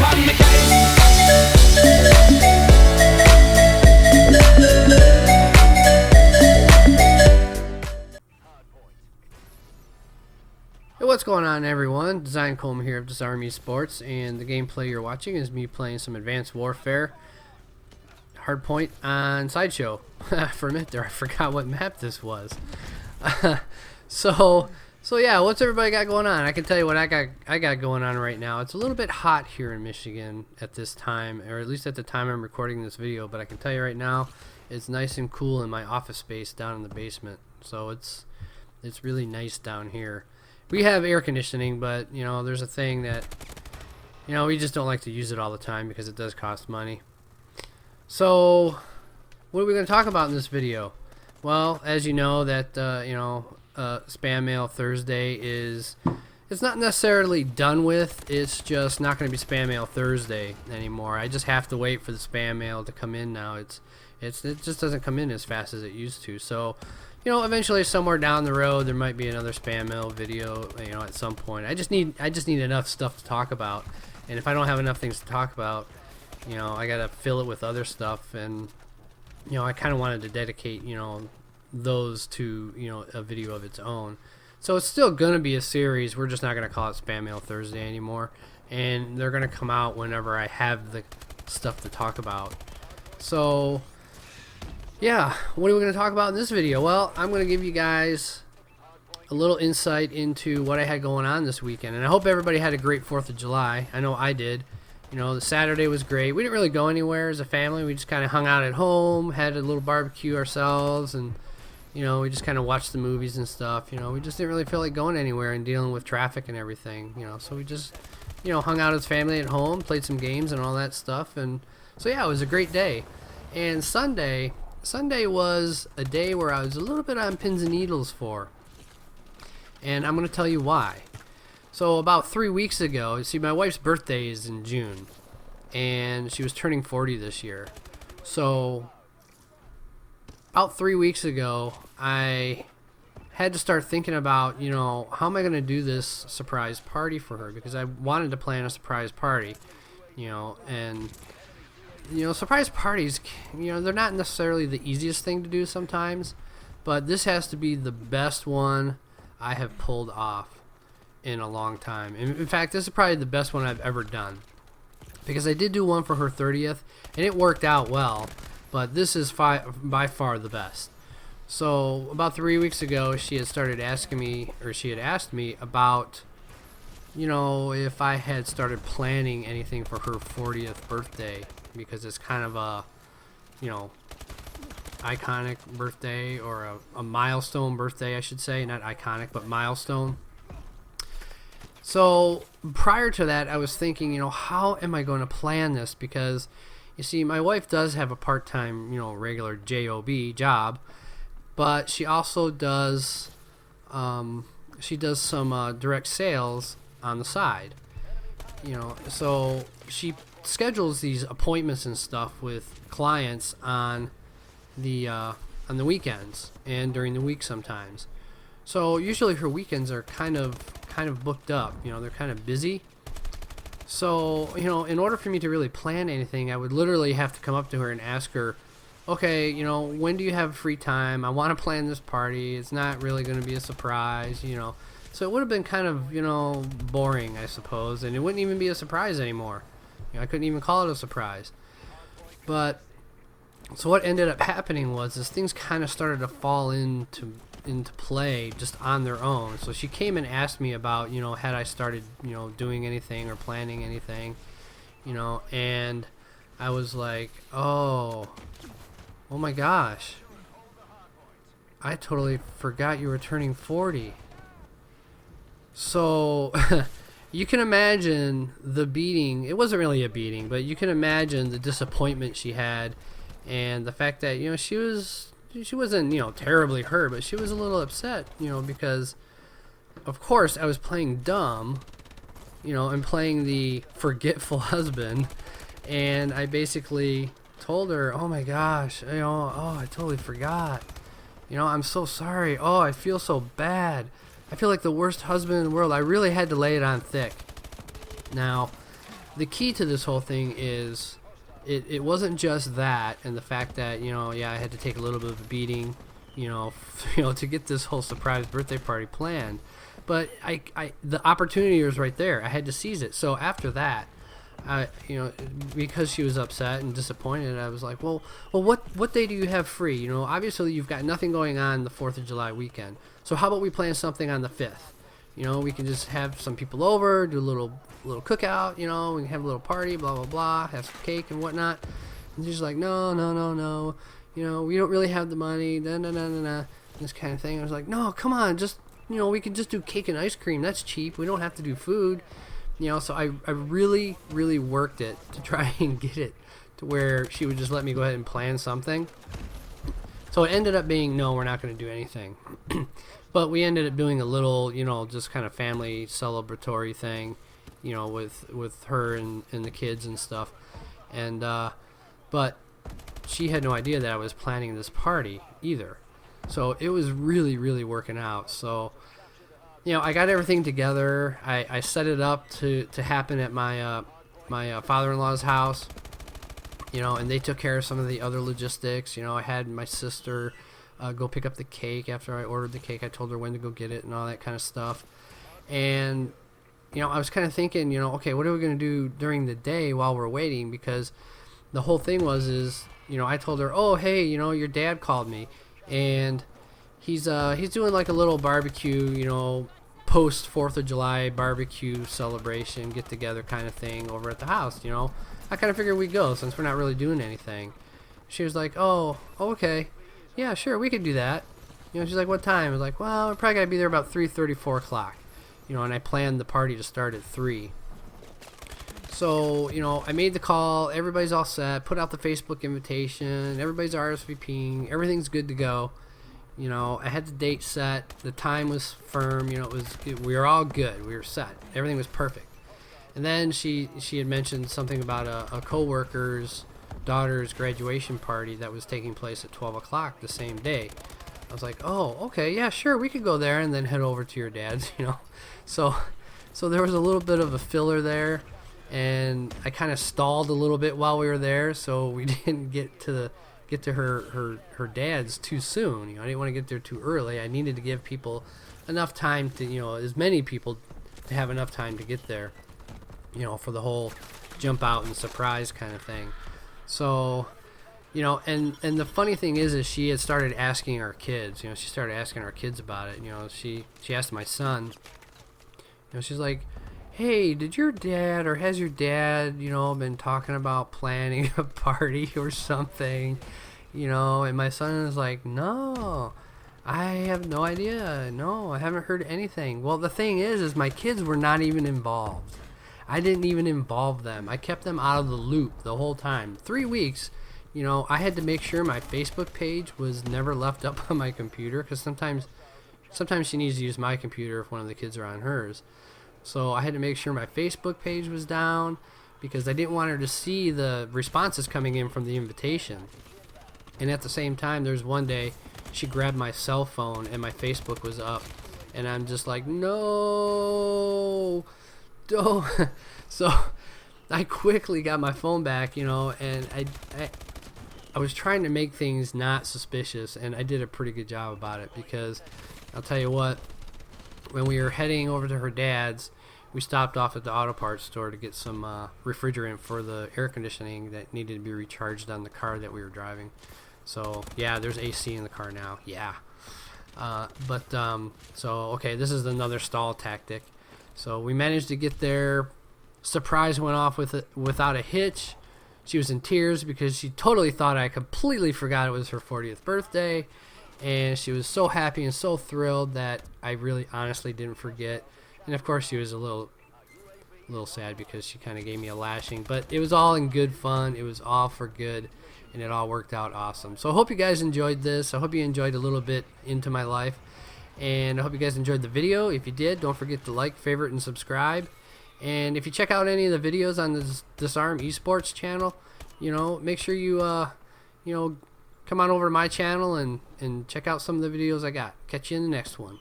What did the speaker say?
on the case. Hey, what's going on, everyone? Designedcoma here of Designedcoma Sports, and the gameplay you're watching is me playing some Advanced Warfare Hardpoint on Sideshow. For a minute there, I forgot what map this was. So yeah, what's everybody got going on? I can tell you what I got going on right now. It's a little bit hot here in Michigan at this time, or at least at the time I'm recording this video. But I can tell you right now, it's nice and cool in my office space down in the basement. So it's really nice down here. We have air conditioning, but you know, there's a thing that, you know, we just don't like to use it all the time because it does cost money. So what are we going to talk about in this video? Well, as you know, that Spam Mail Thursday it's not necessarily done with. It's just not going to be Spam Mail Thursday anymore. I just have to wait for the spam mail to come in now. It just doesn't come in as fast as it used to. So, you know, eventually somewhere down the road there might be another spam mail video, you know, at some point. I just need enough stuff to talk about. And if I don't have enough things to talk about, you know, I got to fill it with other stuff. And you know, I kind of wanted to dedicate, you know, those to, you know, a video of its own. So it's still going to be a series. We're just not going to call it Spam Mail Thursday anymore. And they're going to come out whenever I have the stuff to talk about. So yeah, what are we going to talk about in this video? Well, I'm going to give you guys a little insight into what I had going on this weekend. And I hope everybody had a great 4th of July. I know I did. You know, the Saturday was great. We didn't really go anywhere as a family. We just kind of hung out at home, had a little barbecue ourselves, and, you know, we just kind of watched the movies and stuff. You know, we just didn't really feel like going anywhere and dealing with traffic and everything, you know. So we just, you know, hung out as family at home, played some games and all that stuff. And so, yeah, it was a great day. And Sunday was a day where I was a little bit on pins and needles for. And I'm going to tell you why. So about 3 weeks ago, you see, my wife's birthday is in June, and she was turning 40 this year. So about 3 weeks ago, I had to start thinking about, you know, how am I going to do this surprise party for her, because I wanted to plan a surprise party, you know. And you know, surprise parties, you know, they're not necessarily the easiest thing to do sometimes, but this has to be the best one I have pulled off in a long time. In fact, this is probably the best one I've ever done, because I did do one for her 30th and it worked out well, but this is by far the best. So about 3 weeks ago, she had started asking me, or she had asked me about, you know, if I had started planning anything for her 40th birthday, because it's kind of a, you know, iconic birthday, or a milestone birthday, I should say. Not iconic, but milestone. So prior to that, I was thinking, you know, how am I going to plan this? Because you see, my wife does have a part-time, you know, regular job, but she also does some direct sales on the side, you know. So she schedules these appointments and stuff with clients on the weekends and during the week sometimes. So usually her weekends are kind of booked up, you know, they're kind of busy. So, you know, in order for me to really plan anything, I would literally have to come up to her and ask her, okay, you know, when do you have free time? I want to plan this party. It's not really going to be a surprise, you know. So it would have been kind of, you know, boring, I suppose, and it wouldn't even be a surprise anymore. You know, I couldn't even call it a surprise. But so what ended up happening was things kind of started to fall into play just on their own. So she came and asked me about, you know, had I started, you know, doing anything or planning anything, you know. And I was like, oh my gosh, I totally forgot you were turning 40. So you can imagine the beating. It wasn't really a beating, but you can imagine the disappointment she had, and the fact that, you know, she wasn't, you know, terribly hurt, but she was a little upset, you know, because of course I was playing dumb, you know, and playing the forgetful husband, and I basically told her, oh my gosh, you know, oh, I totally forgot, you know, I'm so sorry, oh, I feel so bad, I feel like the worst husband in the world. I really had to lay it on thick. Now, the key to this whole thing is it wasn't just that, and the fact that, you know, yeah, I had to take a little bit of a beating, you know, to get this whole surprise birthday party planned. But the opportunity was right there. I had to seize it. So after that, you know, because she was upset and disappointed, I was like, well, what day do you have free? You know, obviously you've got nothing going on the 4th of July weekend. So how about we plan something on the 5th? You know, we can just have some people over, do a little cookout. You know, we can have a little party, blah blah blah, have some cake and whatnot. And she's like, no. You know, we don't really have the money. This kind of thing. I was like, no, come on, just, you know, we can just do cake and ice cream. That's cheap. We don't have to do food. You know, so I really worked it to try and get it to where she would just let me go ahead and plan something. So it ended up being, no, we're not going to do anything. But we ended up doing a little, you know, just kind of family celebratory thing, you know, with her and the kids and stuff. And but she had no idea that I was planning this party either. So it was really working out. So, you know, I got everything together. I set it up to happen at my father-in-law's house, you know, and they took care of some of the other logistics. You know, I had my sister go pick up the cake after I ordered the cake. I told her when to go get it and all that kind of stuff. And, you know, I was kind of thinking, you know, okay, what are we going to do during the day while we're waiting? Because the whole thing is, you know, I told her, oh, hey, you know, your dad called me, and he's doing like a little barbecue, you know, post 4th of July barbecue celebration, get together kind of thing over at the house. You know, I kind of figured we'd go since we're not really doing anything. She was like, oh, okay, yeah, sure, we could do that. You know, she's like, what time? I was like, well, we're probably gotta be there about 3:30, 4 o'clock. You know, and I planned the party to start at 3. So, you know, I made the call, everybody's all set, put out the Facebook invitation, everybody's RSVPing, everything's good to go. You know, I had the date set, the time was firm, you know, we were all good, we were set, everything was perfect. And then she had mentioned something about a co-worker's daughter's graduation party that was taking place at 12 o'clock the same day. I was like, oh, okay, yeah, sure, we could go there and then head over to your dad's, you know. So there was a little bit of a filler there, and I kind of stalled a little bit while we were there, so we didn't get to her dad's too soon. You know, I didn't want to get there too early. I needed to give people enough time to, you know, as many people to have enough time to get there, you know, for the whole jump out and surprise kind of thing. So, you know, and the funny thing is she had started asking our kids. You know, she started asking our kids about it. You know, she asked my son. You know, she's like, hey, did your dad, or has your dad, you know, been talking about planning a party or something? You know, and my son is like, no, I have no idea. No, I haven't heard anything. Well, the thing is my kids were not even involved. I didn't even involve them. I kept them out of the loop the whole time. 3 weeks, you know, I had to make sure my Facebook page was never left up on my computer, because sometimes she needs to use my computer if one of the kids are on hers. So I had to make sure my Facebook page was down, because I didn't want her to see the responses coming in from the invitation. And at the same time, there's one day she grabbed my cell phone and my Facebook was up, and I'm just like, no, don't. So I quickly got my phone back, you know, and I was trying to make things not suspicious, and I did a pretty good job about it, because I'll tell you what, when we were heading over to her dad's, we stopped off at the auto parts store to get some refrigerant for the air conditioning that needed to be recharged on the car that we were driving. So yeah, there's AC in the car now. Yeah. So okay, this is another stall tactic. So we managed to get there. Surprise went off without a hitch. She was in tears because she totally thought I completely forgot it was her 40th birthday, and she was so happy and so thrilled that I really honestly didn't forget. And of course she was a little sad because she kind of gave me a lashing, but it was all in good fun. It was all for good, and it all worked out awesome. So I hope you guys enjoyed this. I hope you enjoyed a little bit into my life, and I hope you guys enjoyed the video. If you did, don't forget to like, favorite, and subscribe. And if you check out any of the videos on the Disarm Esports channel, you know, make sure you you know, come on over to my channel and check out some of the videos I got. Catch you in the next one.